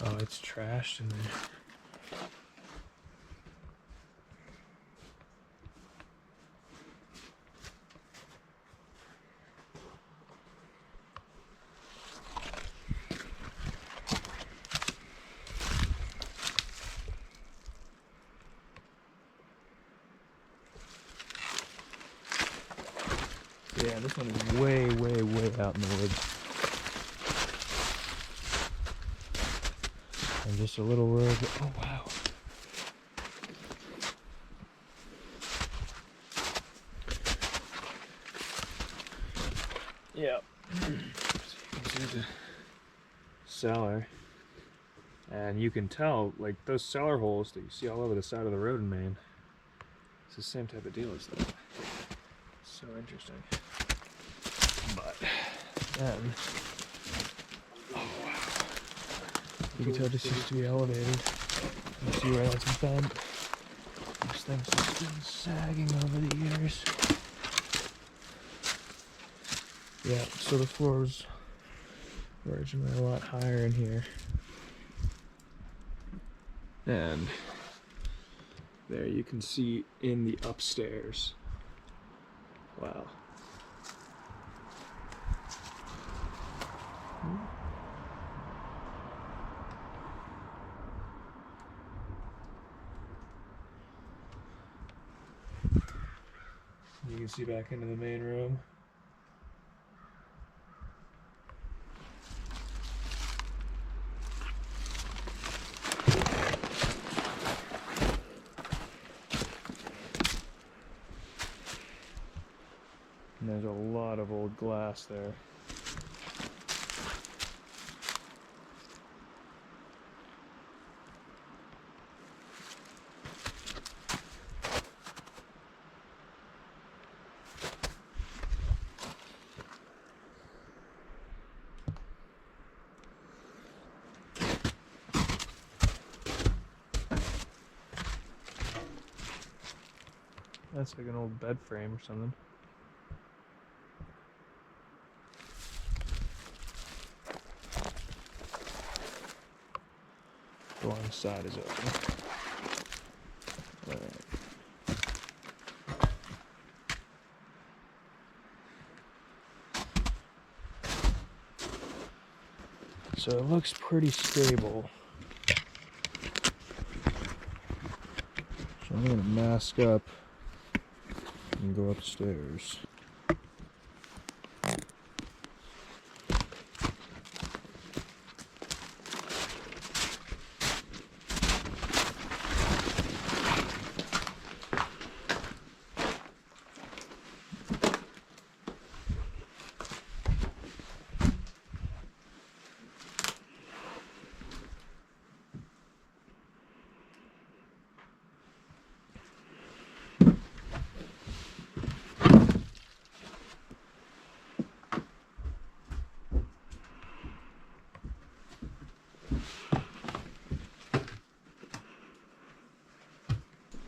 Oh, it's trashed in there. Yeah, this one is way, way, way out in the woods. And just a little road. Oh, wow. Yeah. So you can see the cellar. And you can tell, like, those cellar holes that you see all over the side of the road in Maine, it's the same type of deal as that. So interesting. But then, oh wow, you can tell this used to be elevated. You see where that's bent. This thing's just been sagging over the years. Yeah, so the floors were originally a lot higher in here. And there you can see in the upstairs. Wow. You can see back into the main room. And there's a lot of old glass there. That's like an old bed frame or something. Door on the side is open. Alright. So it looks pretty stable. So I'm gonna mask up and go upstairs.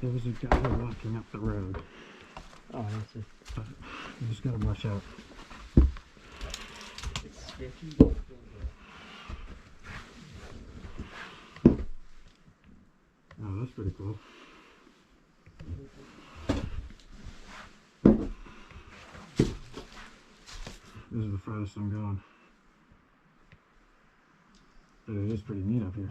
There was a guy walking up the road. Oh, that's it. But you just gotta watch out. It's sketchy. Oh, that's pretty cool. This is the furthest I'm going. But it is pretty neat up here.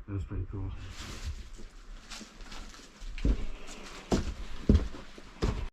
That was pretty cool.